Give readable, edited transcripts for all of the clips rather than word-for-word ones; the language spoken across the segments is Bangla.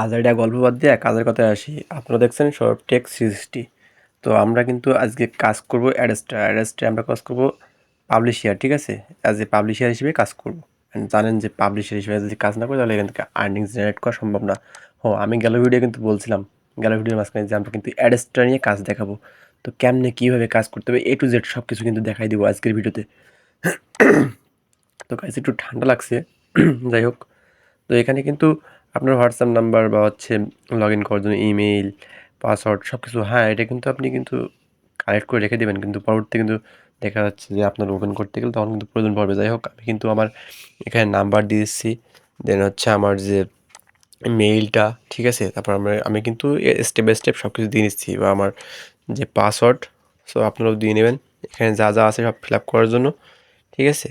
আজ এটা গল্প বাদ দিয়ে কাজের কথায় আসি। আপনারা দেখছেন সৌরভ টেক 360। তো আমরা কিন্তু আজকে কাজ করব অ্যাডস্টার আমরা কাজ করব পাবলিশিয়ার, ঠিক আছে? অ্যাজ এ পাবলিশিয়ার হিসেবে কাজ করব। জানেন যে পাবলিশার হিসেবে যদি কাজ না করি তাহলে এখান থেকে আর্নিং জেনারেট করা সম্ভব না। আমি গেল ভিডিও কিন্তু বলছিলাম, গেল ভিডিওর মাঝখানে যে আমরা কিন্তু অ্যাডস্টার নিয়ে কাজ দেখাবো। তো কেমনে কীভাবে কাজ করতে হবে A to Z সব কিছু কিন্তু দেখাই দিব আজকের ভিডিওতে। তো কাজ একটু ঠান্ডা লাগছে। যাই হোক, তো এখানে কিন্তু আপনার হোয়াটসঅ্যাপ নাম্বার বা হচ্ছে লগ ইন করার জন্য ইমেইল, পাসওয়ার্ড সব কিছু, হ্যাঁ, এটা কিন্তু আপনি কিন্তু কালেক্ট করে রেখে দেবেন, কিন্তু পরবর্তীতে কিন্তু দেখা যাচ্ছে যে আপনার ওপেন করতে গেলে তখন কিন্তু প্রয়োজন পড়বে। যাই হোক, আমি কিন্তু আমার এখানে নাম্বার দিয়ে দিচ্ছি, দেন হচ্ছে আমার যে মেইলটা, ঠিক আছে? তারপর আমি কিন্তু স্টেপ বাই স্টেপ সব কিছু দিয়ে নিচ্ছি, বা আমার যে পাসওয়ার্ড, সো আপনারাও দিয়ে নেবেন এখানে যা যা আছে সব ফিল আপ করার জন্য, ঠিক আছে?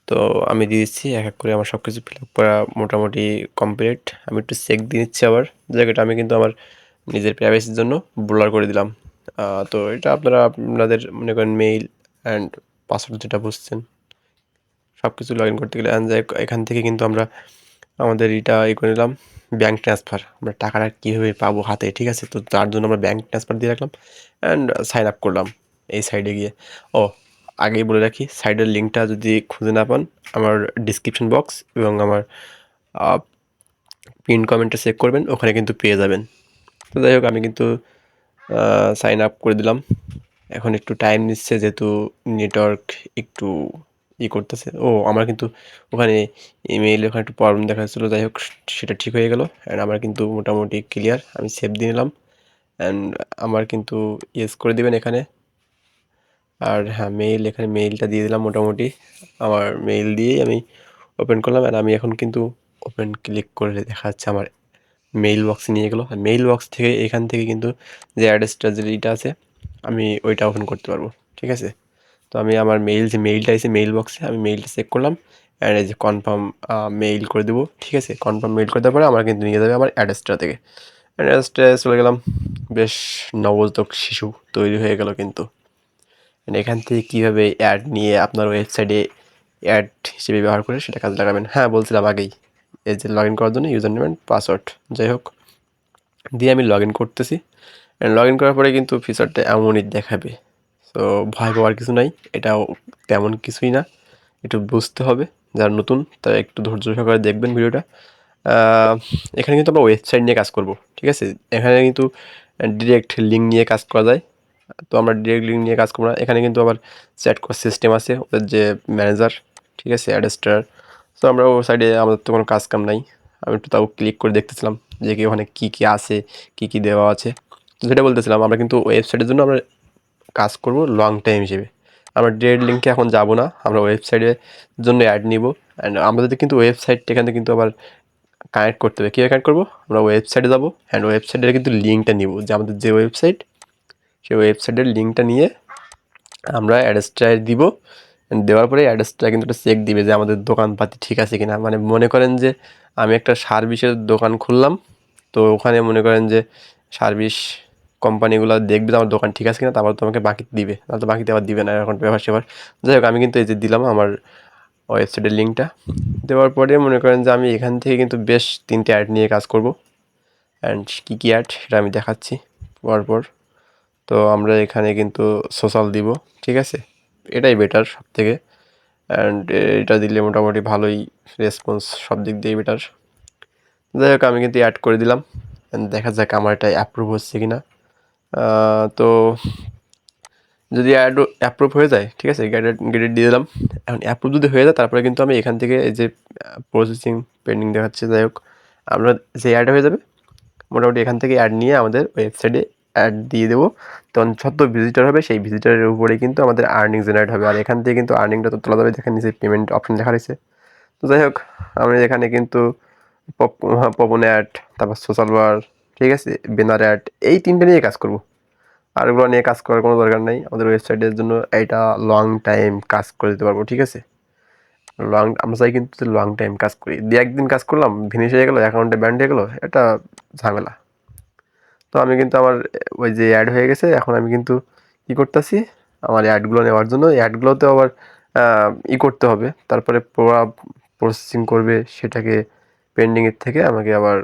তো আমি দিয়ে দিচ্ছি এক এক করে, আমার সব কিছু ফিল আপ করা মোটামুটি কমপ্লিট। আমি একটু চেক দিয়ে নিচ্ছি আবার, জায়গাটা আমি কিন্তু আমার নিজের প্রাইভেসির জন্য ব্লার করে দিলাম। তো এটা আপনারা আপনাদের মনে করেন মেইল অ্যান্ড পাসওয়ার্ড যেটা বুঝছেন সব কিছু লগ ইন করতে গেলে এখান থেকে কিন্তু আমরা আমাদের এটা করে নিলাম ব্যাঙ্ক ট্রান্সফার, আমরা টাকাটা কীভাবে পাবো হাতে, ঠিক আছে? তো তার জন্য আমরা ব্যাঙ্ক ট্রান্সফার দিয়ে রাখলাম অ্যান্ড সাইন আপ করলাম এই সাইডে গিয়ে। ও, আগেই বলে রাখি, সাইডের লিঙ্কটা যদি খুঁজে না পান আমার ডিসক্রিপশন বক্স এবং আমার পিন কমেন্টে চেক করবেন, ওখানে কিন্তু পেয়ে যাবেন। তো যাই হোক, আমি কিন্তু সাইন আপ করে দিলাম। এখন একটু টাইম নিচ্ছে যেহেতু নেটওয়ার্ক একটু করতেছে। আমার কিন্তু ওখানে ইমেইলে ওখানে একটু প্রবলেম দেখা যাচ্ছিলো। যাই হোক, সেটা ঠিক হয়ে গেল অ্যান্ড আমার কিন্তু মোটামুটি ক্লিয়ার। আমি সেভ দিয়ে নিলাম অ্যান্ড আমার কিন্তু ইয়েস করে দিবেন এখানে। আর হ্যাঁ, এখানে মেইলটা দিয়ে দিলাম মোটামুটি। আমার মেইল দিয়েই আমি ওপেন করলাম অ্যান্ড আমি এখন কিন্তু ওপেন ক্লিক করলে দেখা যাচ্ছে আমার মেইল বক্সে নিয়ে গেলো। আর মেইল বক্স থেকে এখান থেকে কিন্তু যে অ্যাড্রেসটা যেটা আছে আমি ওইটা ওপেন করতে পারবো, ঠিক আছে? তো আমি আমার যে মেইলটা আছে মেইল বক্সে আমি মেইলটা চেক করলাম অ্যান্ড এই যে কনফার্ম মেইল করে দেবো, ঠিক আছে? কনফার্ম মেইল করে দেওয়ার পরে আমার কিন্তু নিয়ে যাবে আমার অ্যাড্রেসটা থেকে। অ্যাড্রেসটায় চলে গেলাম, বেশ নবজাতক শিশু তৈরি হয়ে গেল কিন্তু। এখান থেকে কীভাবে অ্যাড নিয়ে আপনার ওয়েবসাইটে অ্যাড হিসেবে ব্যবহার করে সেটা কাজে লাগাবেন, হ্যাঁ বলছিলাম আগেই, এই যে লগ ইন করার জন্য ইউজার নেম অ্যান্ড পাসওয়ার্ড। যাই হোক, দিয়ে আমি লগ ইন করতেছি অ্যান্ড লগ ইন করার পরে কিন্তু ফিচারটা এমনই দেখাবে। তো ভয় পাওয়ার কিছু নাই, এটাও তেমন কিছুই না, একটু বুঝতে হবে। যারা নতুন তারা একটু ধৈর্য সহকারে দেখবেন ভিডিওটা। এখানে কিন্তু আমরা ওয়েবসাইট নিয়ে কাজ করব, ঠিক আছে? এখানে কিন্তু ডিরেক্ট লিঙ্ক নিয়ে কাজ করা যায়। তো আমরা ডিরেক্ট লিঙ্ক নিয়ে কাজ করবো না, এখানে কিন্তু আবার চ্যাট করার সিস্টেম আছে, ওদের যে ম্যানেজার, ঠিক আছে, অ্যাডস্টার। তো আমরা ও সাইডে আমাদের তো কোনো কাজ কাম নাই, আমি একটু তাও ক্লিক করে দেখতেছিলাম যে কি ওখানে কী কী আছে, কী কী দেওয়া আছে। তো যেটা বলতেছিলাম, আমরা কিন্তু ওয়েবসাইটের জন্য আমরা কাজ করব লং টাইম হিসেবে। আমরা ডিরেক্ট লিঙ্কে এখন যাব না, আমরা ওয়েবসাইটের জন্য অ্যাড নিব অ্যান্ড আমাদের কিন্তু ওয়েবসাইট এখানে কিন্তু আবার কানেক্ট করতে হবে। কীভাবে কানেক্ট করবো? আমরা ওয়েবসাইটে যাবো অ্যান্ড ওয়েবসাইটের কিন্তু লিঙ্কটা নিব, যে আমাদের যে ওয়েবসাইট, সেই ওয়েবসাইটের লিঙ্কটা নিয়ে আমরা অ্যাড্রেসটায় দিব। দেওয়ার পরে অ্যাড্রেসটা কিন্তু একটা চেক দিবে যে আমাদের দোকানপাতি ঠিক আছে কিনা। মানে মনে করেন যে আমি একটা সার্ভিসের দোকান খুললাম, তো ওখানে মনে করেন যে সার্ভিস কোম্পানিগুলো দেখবে যে আমার দোকান ঠিক আছে কিনা, তারপর তোমাকে বাকি দিবে, নাহলে তো বাকিতে আবার দিবে না, এখন ব্যবহার সেবার। যাই হোক, আমি কিন্তু এই যে দিলাম আমার ওয়েবসাইটের লিঙ্কটা। দেওয়ার পরে মনে করেন যে আমি এখান থেকে কিন্তু বেশ 3টে অ্যাড নিয়ে কাজ করব অ্যান্ড কী কী অ্যাড সেটা আমি দেখাচ্ছি পরপর। তো আমরা এখানে কিন্তু সোশ্যাল দিব, ঠিক আছে? এটাই বেটার সব থেকে অ্যান্ড এটা দিলে মোটামুটি ভালোই রেসপন্স, সব দিক দিয়েই বেটার। যাই হোক, আমি কিন্তু অ্যাড করে দিলাম অ্যান্ড দেখা যাক আমার এটা অ্যাপ্রুভ হচ্ছে কি না। তো যদি অ্যাপ্রুভ হয়ে যায়, ঠিক আছে, গেটেড দিয়ে দিলাম। এখন অ্যাপ্রুভ যদি হয়ে যায় তারপরে কিন্তু আমি এখান থেকে এই যে প্রসেসিং পেন্ডিং দেখাচ্ছে। যাই হোক, আমরা যে অ্যাড হয়ে যাবে মোটামুটি এখান থেকে অ্যাড নিয়ে আমাদের ওয়েবসাইটে অ্যাড দিয়ে দেবো, তখন যত ভিজিটর হবে সেই ভিজিটরের উপরেই কিন্তু আমাদের আর্নিং জেনারেট হবে। আর এখান থেকে কিন্তু আর্নিংটা তো তোলা যাবে, দেখেন নিচে পেমেন্ট অপশন দেখা রয়েছে। তো যাই হোক, আমি এখানে কিন্তু পপন অ্যাড, তারপর সোশ্যাল বার, ঠিক আছে, ব্যানার অ্যাড, এই 3টে নিয়ে কাজ করব। আর এগুলো নিয়ে কাজ করার কোনো দরকার নেই, আমাদের ওয়েবসাইটের জন্য এইটা লং টাইম কাজ করে দিতে পারবো, ঠিক আছে? আমরা চাই কিন্তু লং টাইম কাজ করি, একদিন কাজ করলাম ফিনিশ হয়ে গেলো, অ্যাকাউন্টে ব্যান্ড হয়ে গেলো, এটা ঝামেলা। তো আমি কিন্তু আমার ওই যে অ্যাড হয়ে গেছে, এখন আমি কিন্তু কী করতেছি, আমার অ্যাডগুলো নেওয়ার জন্য অ্যাডগুলোতেও আবার করতে হবে, তারপরে প্রসেসিং করবে, সেটাকে পেন্ডিংয়ের থেকে আমাকে আবার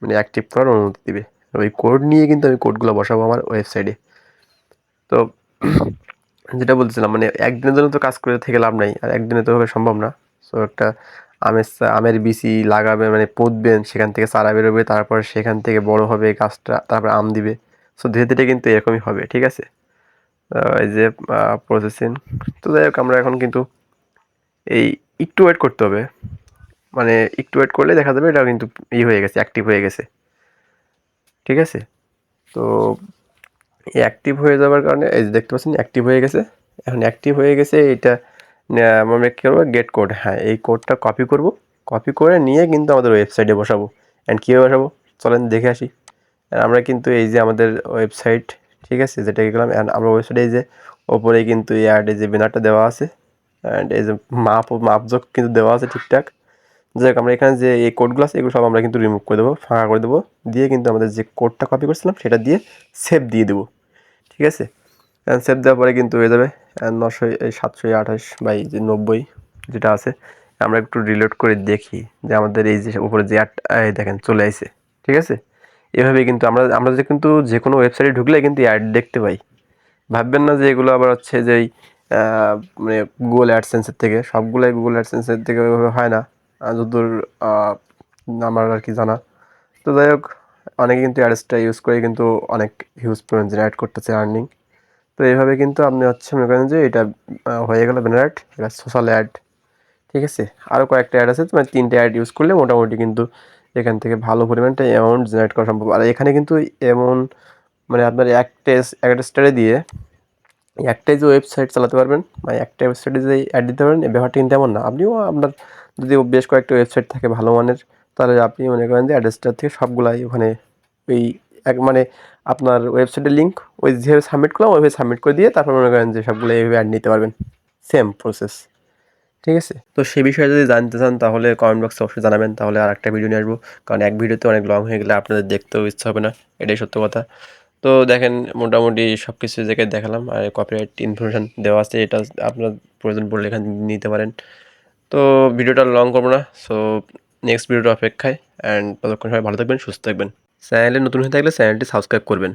মানে অ্যাক্টিভ করার অনুমতি দিবে। ওই কোড নিয়ে কিন্তু আমি কোডগুলো বসাবো আমার ওয়েবসাইটে। তো যেটা বলছিলাম মানে একদিনের জন্য তো কাজ করে থেকে লাভ নাই, আর একদিনে তো হবে সম্ভব না। সো একটা আমের বিচি লাগাবেন মানে পুঁতবেন, সেখান থেকে চারা বেরোবে, তারপর সেখান থেকে বড় হবে গাছটা, তারপর আম দিবে। সো ধীরে ধীরে কিন্তু এরকমই হবে, ঠিক আছে? এই যে প্রসেসিং। তো যাই হোক আমরা এখন কিন্তু এই একটু ওয়েট করতে হবে, মানে একটু ওয়েট করলে দেখা যাবে এটা কিন্তু হয়ে গেছে, অ্যাক্টিভ হয়ে গেছে, ঠিক আছে? তো এই অ্যাক্টিভ হয়ে যাওয়ার কারণে এই যে দেখতে পাচ্ছেন অ্যাক্টিভ হয়ে গেছে। এখন অ্যাক্টিভ হয়ে গেছে এটা আমরা কী করবো, গেট কোড, হ্যাঁ এই কোডটা কপি করব, কপি করে নিয়ে কিন্তু আমাদের ওয়েবসাইটে বসাবো। অ্যান্ড কীভাবে বসাবো চলেন দেখে আসি। আমরা কিন্তু এই যে আমাদের ওয়েবসাইট, ঠিক আছে, যেটা গেলাম আমরা ওয়েবসাইটে এই যে ওপরে কিন্তু এই অ্যাডে যে ব্যানারটা দেওয়া আছে, অ্যান্ড এই যে মাপজোক কিন্তু দেওয়া আছে ঠিকঠাক। যাই হোক আমরা এখানে যে এই কোডগুলো আছে এগুলো সব আমরা কিন্তু রিমুভ করে দেবো, ফাঁকা করে দেবো, দিয়ে কিন্তু আমাদের যে কোডটা কপি করছিলাম সেটা দিয়ে সেভ দিয়ে দেবো, ঠিক আছে? সেভ দেওয়ার পরে কিন্তু হয়ে যাবে 728/90 যেটা আছে। আমরা একটু রিলোড করে দেখি যে আমাদের এই যে উপরে যে অ্যাড দেখেন চলে আসে, ঠিক আছে? এভাবে কিন্তু আমরা যে কিন্তু যে কোনো ওয়েবসাইটে ঢুকলে কিন্তু অ্যাড দেখতে পাই। ভাববেন না যে এগুলো আবার হচ্ছে যে মানে গুগল অ্যাডসেন্সের থেকে, সবগুলাই গুগল অ্যাডসেন্সের থেকে ওইভাবে হয় না, যতদূর আমার আর কি জানা। তো যাই হোক অনেকে কিন্তু অ্যাডসটা ইউজ করে কিন্তু অনেক হিউজ পরিমাণ জেনারেট করতেছে আর্নিং। তো এইভাবে কিন্তু আপনি হচ্ছে মনে করেন যে এটা হয়ে গেল ব্যানার অ্যাড, এটা সোশ্যাল অ্যাড, ঠিক আছে? আরও কয়েকটা অ্যাড আছে, মানে 3টে অ্যাড ইউজ করলে মোটামুটি কিন্তু এখান থেকে ভালো পরিমাণটা অ্যামাউন্ট জেনারেট করা সম্ভব। আর এখানে কিন্তু এমন মানে আপনার একটা স্টারে দিয়ে একটাই যে ওয়েবসাইট চালাতে পারবেন, মানে একটা ওয়েবসাইটে যে অ্যাড দিতে পারবেন, এই ব্যাপারটা কিন্তু এমন না। আপনিও আপনার যদি বেশ কয়েকটা ওয়েবসাইট থাকে ভালো মানের, তাহলে আপনি মনে করেন যে অ্যাড্রেসটার থেকে সবগুলাই ওখানে ওই মানে আপনার ওয়েবসাইটের লিঙ্ক ওই যেভাবে সাবমিট করলাম ওইভাবে সাবমিট করে দিয়ে তারপর মনে করেন যে সবগুলো এইভাবে অ্যাড নিতে পারবেন, সেম প্রসেস, ঠিক আছে? তো সে বিষয়ে যদি জানতে চান তাহলে কমেন্ট বক্সে অবশ্যই জানাবেন, তাহলে আর একটা ভিডিও নিয়ে আসবো। কারণ এক ভিডিওতে অনেক লং হয়ে গেলে আপনাদের দেখতেও ইচ্ছা হবে না, এটাই সত্য কথা। তো দেখেন মোটামুটি সব কিছু জায়গায় দেখালাম, আর কপিরাইট ইনফরমেশান দেওয়া আছে, এটা আপনার প্রয়োজন পড়লে এখানে নিতে পারেন। তো ভিডিওটা লং করবো না, সো নেক্সট ভিডিওটা অপেক্ষায়। অ্যান্ড ততক্ষণ সবাই ভালো থাকবেন, সুস্থ থাকবেন। চ্যানেলে নতুন হয়ে থাকলে চ্যানেলটি সাবস্ক্রাইব করবেন।